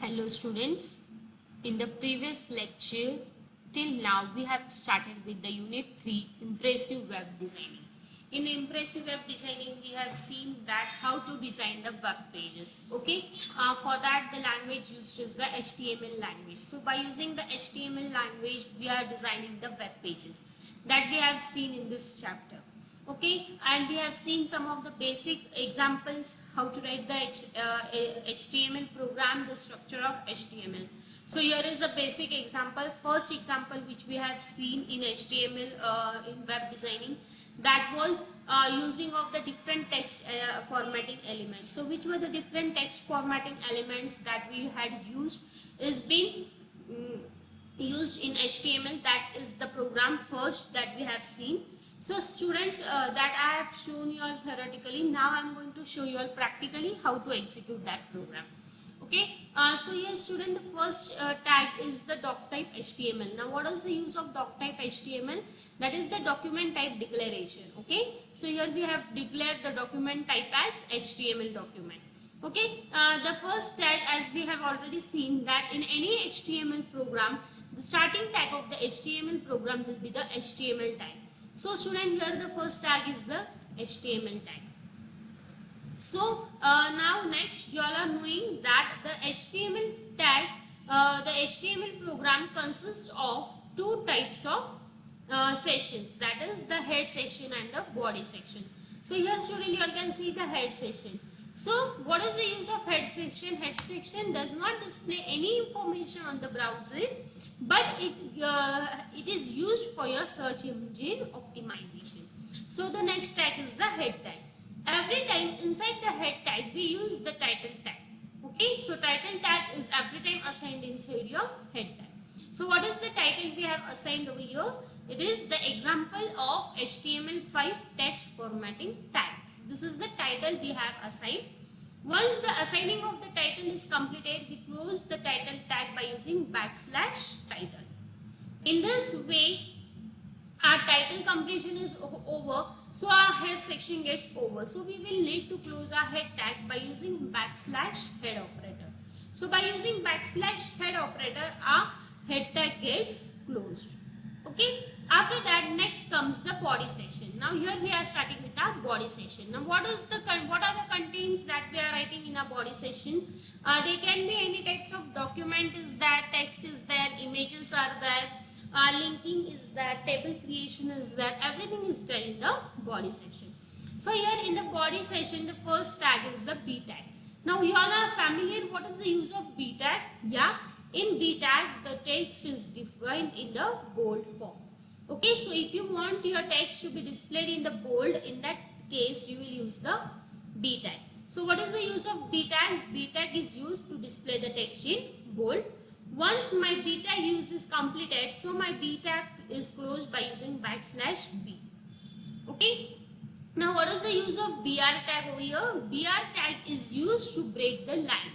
Hello students, in the previous lecture till now we have started with the unit 3 impressive web designing. In impressive web designing we have seen that how to design the web pages. Okay, for that the language used is the HTML language. So by using the HTML language we are designing the web pages that we have seen in this chapter. Okay, and we have seen some of the basic examples how to write the HTML program, the structure of HTML. So here is a basic example, first example which we have seen in HTML in web designing, that was using of the different text formatting elements. So which were the different text formatting elements that we had used is being used in HTML. That is the program first that we have seen. So students, that I have shown you all theoretically, now I am going to show you all practically how to execute that program. Okay, so here student, the first tag is the doc type HTML. Now what is the use of doc type HTML? That is the document type declaration. Okay, so here we have declared the document type as HTML document. Okay, the first tag, as we have already seen, that in any HTML program the starting tag of the HTML program will be the HTML tag. So student, here the first tag is the HTML tag. So now next you all are knowing that the HTML tag, the HTML program consists of two types of sections, that is the head section and the body section. So here student, you all can see the head section. So what is the use of head section? Head section does not display any information on the browser, but it is used for your search engine optimization. So the next tag is the head tag. Every time inside the head tag we use the title tag. Okay, so title tag is every time assigned inside your head tag. So what is the title we have assigned over here? It is the example of HTML5 text formatting tags. This is the title we have assigned. Once the assigning of the title is completed, we close the title tag by using \title. In this way, our title completion is over, so our head section gets over. So we will need to close our head tag by using \head operator. So by using \head operator, our head tag gets closed. Okay, after that next comes the body section. Now here we are starting with our body section. Now what are the contents that we are writing in a body section? They can be any types of document is there, text is there, images are there, linking is there, table creation is there, everything is done in the body section. So here in the body section, the first tag is the B tag. Now you all are familiar what is the use of B tag? Yeah, in B tag the text is defined in the bold form. Okay, so if you want your text to be displayed in the bold, in that case you will use the B tag. So what is the use of B tag? B tag is used to display the text in bold. Once my B tag use is completed, so my B tag is closed by using \B. Okay. Now what is the use of BR tag over here? BR tag is used to break the line.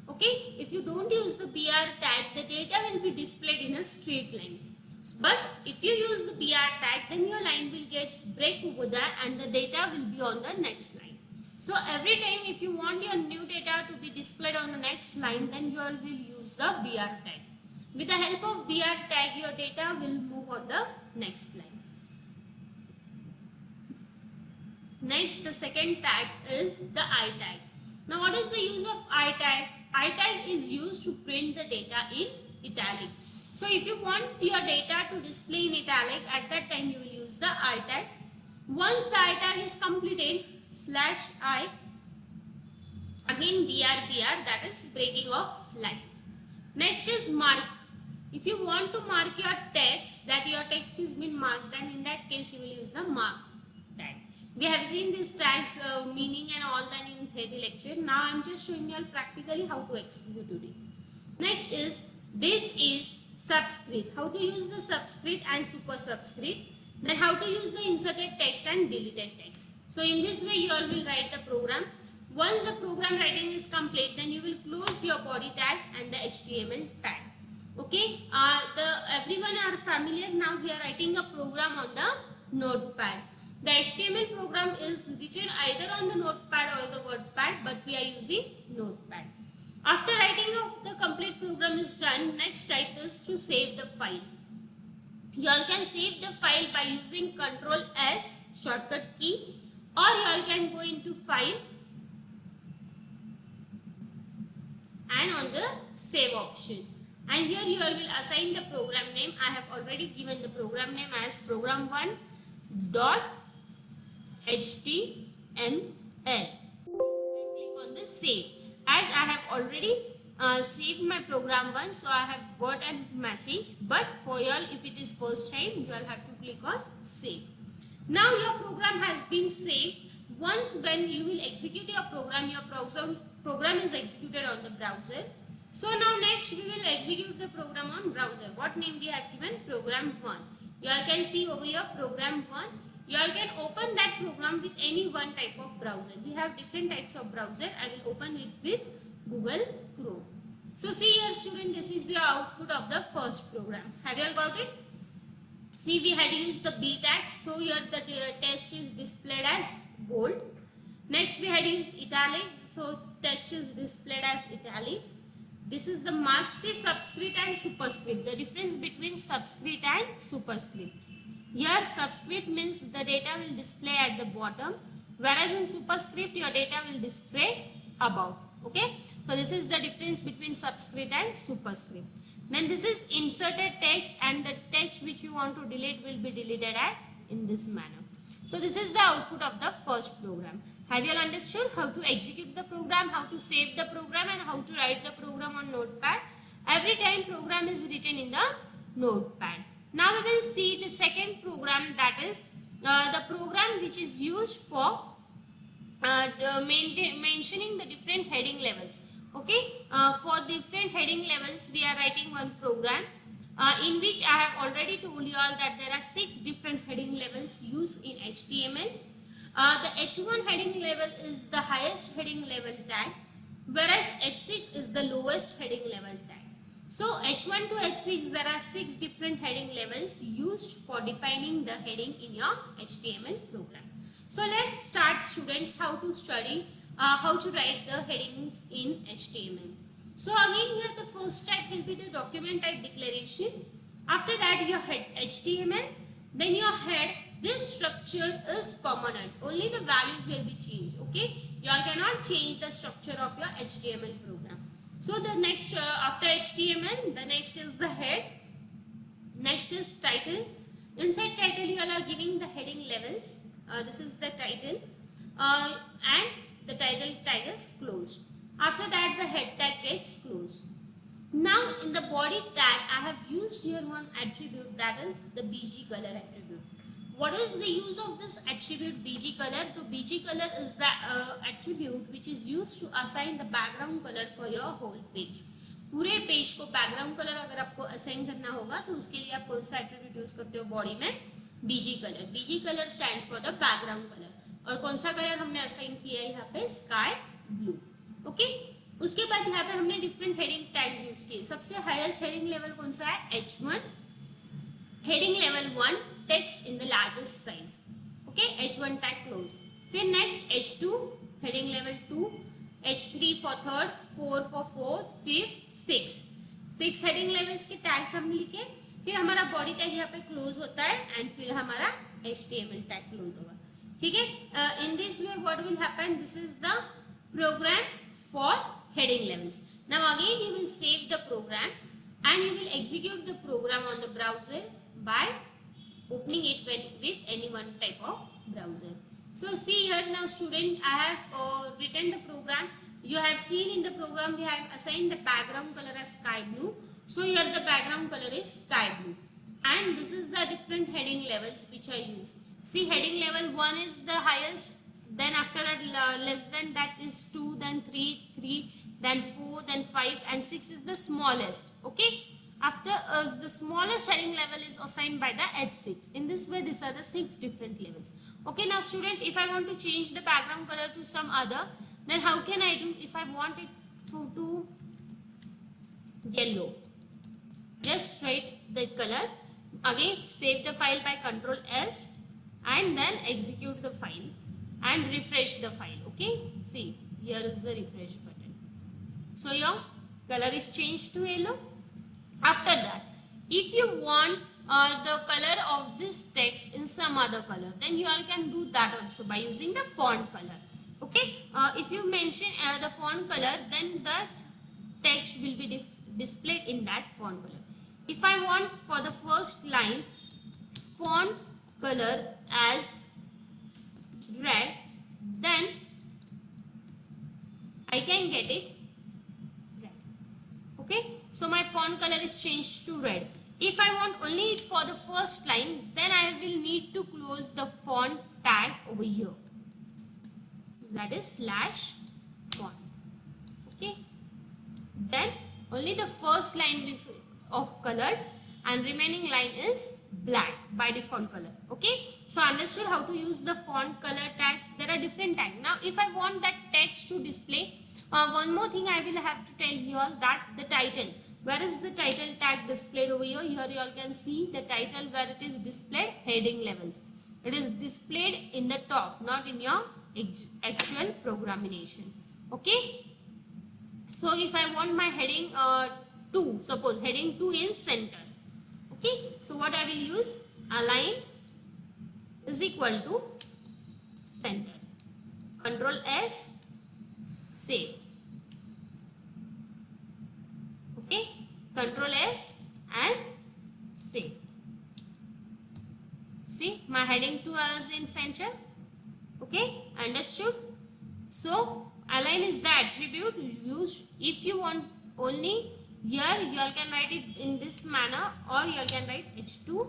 Okay, if you don't use the BR tag, the data will be displayed in a straight line. But if you use the BR tag, then your line will get break over there and the data will be on the next line. So every time if you want your new data to be displayed on the next line, then you all will use the BR tag. With the help of BR tag, your data will move on the next line. Next, the second tag is the I tag. Now what is the use of I tag? I tag is used to print the data in italic. So if you want your data to display in italic, at that time you will use the I tag. Once the I tag is completed, /I, again BR, that is breaking of line. Next is mark. If you want to mark your text, that your text is been marked, then in that case you will use the mark tag. We have seen these tags meaning and all that in theory lecture. Now I am just showing you all practically how to execute it. Next is, this is subscript. How to use the subscript and super subscript. Then how to use the inserted text and deleted text. So in this way you all will write the program. Once the program writing is complete, then you will close your body tag and the HTML tag. Okay, everyone are familiar. Now we are writing a program on the notepad. The HTML program is written either on the notepad or the WordPad, but we are using notepad. After writing of the complete program is done, next step is to save the file. You all can save the file by using Ctrl S shortcut key, or you all can go into file and on the save option, and here you all will assign the program name. I have already given the program name as program1.html and click on the save. As I have already saved my program 1, so I have got a message, but for you all, if it is first time, you all have to click on save. Now your program has been saved. Once when you will execute your program is executed on the browser. So now next we will execute the program on browser. What name we have given? Program 1. You all can see over here program 1. You all can open that program with any one type of browser. We have different types of browser. I will open it with Google Chrome. So see here student, this is the output of the first program. Have you all got it? See, we had used the B tags, so here the text is displayed as bold. Next we had used italic, so text is displayed as italic. This is the mark. See, subscript and superscript. The difference between subscript and superscript. Here subscript means the data will display at the bottom, whereas in superscript your data will display above. Okay, so this is the difference between subscript and superscript. Then this is inserted text, and the text which you want to delete will be deleted as in this manner. So this is the output of the first program. Have you all understood how to execute the program, how to save the program, and how to write the program on Notepad? Every time program is written in the Notepad. Now we will see the second program, that is the program which is used for mentioning the different heading levels. Okay, for different heading levels we are writing one program in which I have already told you all that there are 6 different heading levels used in HTML. The H1 heading level is the highest heading level tag, whereas H6 is the lowest heading level tag. So H1 to H6 there are 6 different heading levels used for defining the heading in your HTML program. So let's start students how to study how to write the headings in HTML. So again here the first step will be the document type declaration. After that your head HTML, then your head. This structure is permanent. Only the values will be changed. Okay, you all cannot change the structure of your HTML program. So the next after HTML, the next is the head. Next is title. Inside title you all are giving the heading levels. This is the title and the title tag is closed. After that the head tag gets closed. Now in the body tag I have used here one attribute, that is the BG color attribute. What is the use of this attribute BG color? The BG color is the attribute which is used to assign the background color for your whole page. पूरे page को background colour अगर आपको assign करना होगा तो उसके लिए आप कौन सा एट्रीब्यूट यूज करते हो बॉडी में? BG colour. BG colour stands for the background colour. और कौन सा कलर हमने असाइन किया है यहाँ पे? Sky blue. ओके, उसके बाद यहाँ पे हमने डिफरेंट हेडिंग टैग्स यूज किए. सबसे हाईएस्ट हेडिंग लेवल कौन सा है? H1. Heading level 1 text in the largest size. Okay, H1 tag close. फिर next H2 heading level 2, H3 for third, 4 for fourth, fifth, 6 heading levels के tags हमने लिखे. फिर हमारा बॉडी टैग यहाँ पे क्लोज होता है एंड फिर हमारा HTML टैग क्लोज होगा. ठीक है, in this way what will happen, this is the program for heading levels. Now again you will save the program and you will execute the program on the browser by opening it with any one type of browser. So see here now student, I have written the program. You have seen in the program we have assigned the background color as sky blue. So here the background color is sky blue and this is the different heading levels which I use. See, heading level 1 is the highest, then after that less than that is 2, then 3, then 4, then 5 and 6 is the smallest. Okay, after the smallest heading level is assigned by the H6. In this way these are the 6 different levels. Okay, now student, if I want to change the background color to some other, then how can I do? If I want it to yellow, just write the color. Again save the file by Ctrl S and then execute the file and refresh the file. Okay, see here is the refresh button. So your color is changed to yellow. After that, if you want the color of this text in some other color, then you all can do that also by using the font color. Okay, if you mention the font color, then that text will be displayed in that font color. If I want for the first line font color as red, then I can get it red. Okay, so my font color is changed to red. If I want only it for the first line, then I will need to close the font tag over here, that is slash font. Okay, then only the first line is of colored and remaining line is black by default color. Okay, so understood how to use the font color tags. There are different tags. Now if I want that text to display, one more thing I will have to tell you all, that the title, where is the title tag displayed over here? Here you all can see the title where it is displayed heading levels. It is displayed in the top, not in your actual programmation. Okay, so if I want my heading 2, suppose heading 2 in center. Okay, so what I will use, align is equal to center. Control S, save. Okay, Control S and save. See, my heading 2 is in center. Okay, understood? So align is the attribute used. If you want only here, you all can write it in this manner, or you all can write H2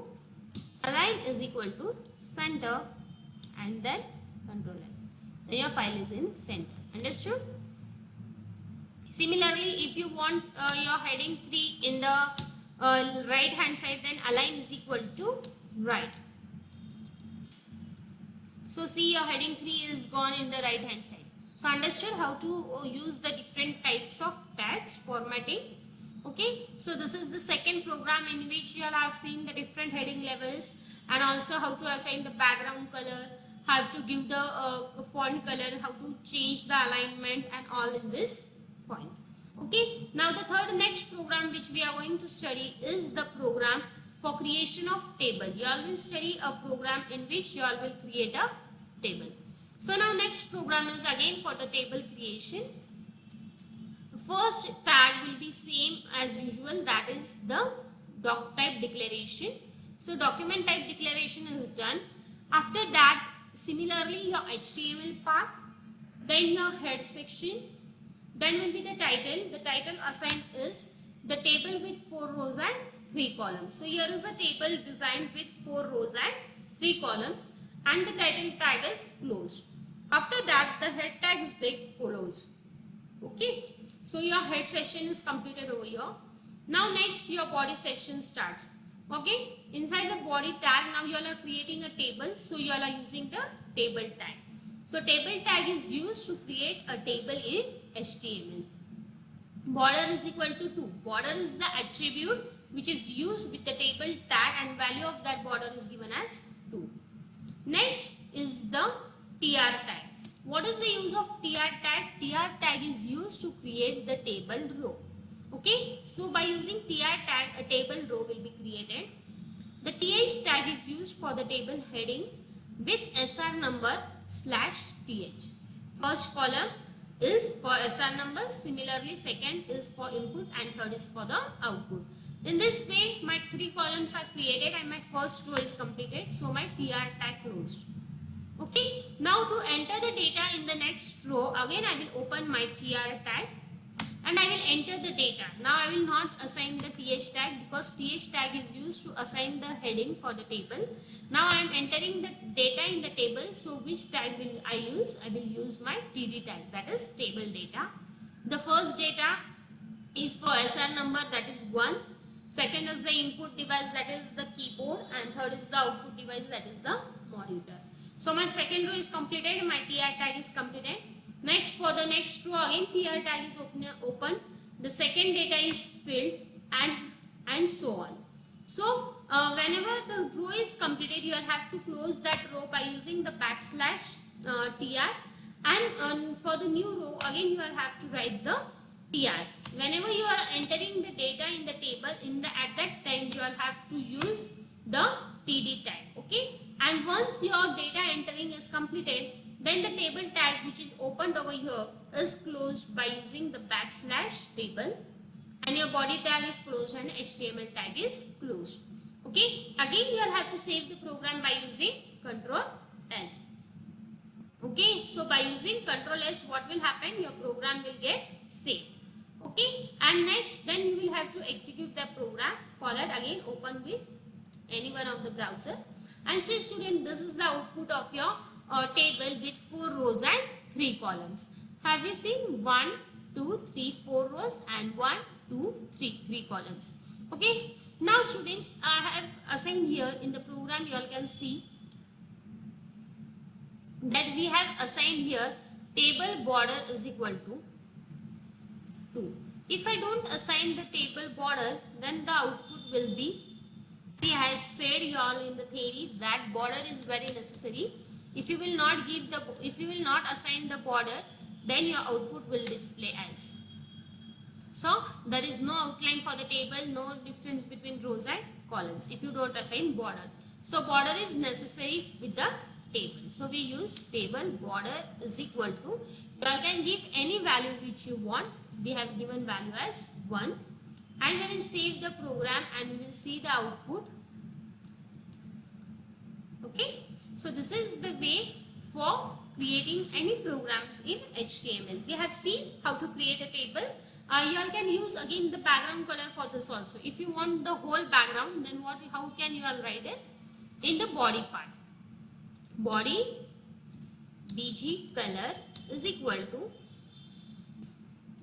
align is equal to center and then Control S. Then your file is in center. Understood? Similarly, if you want your heading 3 in the right hand side, then align is equal to right. So see, your heading 3 is gone in the right hand side. So understood how to use the different types of tags formatting. Okay, so this is the second program in which you all have seen the different heading levels, and also how to assign the background color, how to give the font color, how to change the alignment, and all in this point. Okay, now the next program which we are going to study is the program for creation of table. You all will study a program in which you all will create a table. So now next program is again for the table creation. First tag will be same as usual, that is the doc type declaration. So document type declaration is done. After that, similarly your HTML part, then your head section, then will be the title. The title assigned is the table with 4 rows and 3 columns. So here is a table designed with 4 rows and 3 columns, and the title tag is closed. After that, the head tag is closed. Okay, so your head section is completed over here. Now next your body section starts. Okay, inside the body tag, now you all are creating a table, so you all are using the table tag. So table tag is used to create a table in HTML. Border is equal to 2. Border is the attribute which is used with the table tag, and value of that border is given as 2. Next is the tr tag. What is the use of tr tag? Tr tag is used to create the table row. Okay, so by using tr tag, a table row will be created. The th tag is used for the table heading with SR number /th. First column is for SR number, similarly second is for input, and third is for the output. In this way, my 3 columns are created and my first row is completed, so my tr tag closed. Okay, now to enter the data in the next row, again I will open my tr tag and I will enter the data. Now I will not assign the th tag because th tag is used to assign the heading for the table. Now I am entering the data in the table, so which tag will I use? I will use my td tag, that is table data. The first data is for SR number, that is 1. Second is the input device, that is the keyboard, and third is the output device, that is the monitor. So my second row is completed, my tr tag is completed. Next, for the next row, again tr tag is open. The second data is filled, and so on. So whenever the row is completed, you will have to close that row by using the \tr, and for the new row, again you will have to write the TR. Whenever you are entering the data in the table, at that time you will have to use the TD tag. Okay, and once your data entering is completed, then the table tag which is opened over here is closed by using the backslash table, and your body tag is closed and HTML tag is closed. Okay, again you will have to save the program by using Control S. Okay, so by using Control S, what will happen? Your program will get saved. Okay, and next then you will have to execute the program. For that, again open with any one of the browser and say, student, this is the output of your table with 4 rows and 3 columns. Have you seen 1, 2, 3, 4 rows and 1, 2, 3 columns? Okay, now students, I have assigned here in the program, you all can see that we have assigned here table border is equal to 2. If I don't assign the table border, then the output will be, see, I had said you all in the theory that border is very necessary. If you will not assign the border, then your output will display as. So there is no outline for the table, no difference between rows and columns if you don't assign border. So border is necessary with the table. So we use table border is equal to, you all can give any value which you want. We have given value as 1, and we will save the program and we will see the output. Okay, so this is the way for creating any programs in HTML. We have seen how to create a table. You all can use again the background color for this also. If you want the whole background, then how can you all write it? In the body part, body bg color is equal to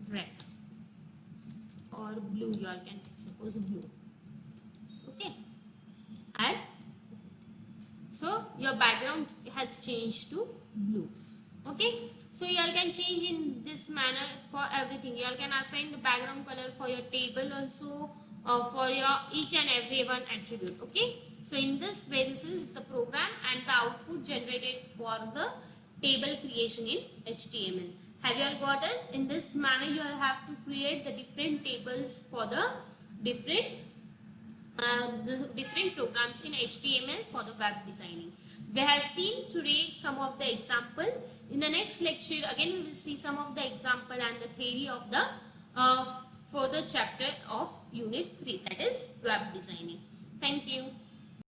red or blue. You all can suppose blue. Okay, and so your background has changed to blue. Okay, so you all can change in this manner for everything. You all can assign the background color for your table also, for your each and every one attribute. Okay, so in this way, this is the program and the output generated for the table creation in HTML. Have you all got it? In this manner, you all have to create the different tables for the different programs in HTML for the web designing. We have seen today some of the example. In the next lecture, again we will see some of the example and the theory of the further chapter of Unit 3, that is web designing. Thank you.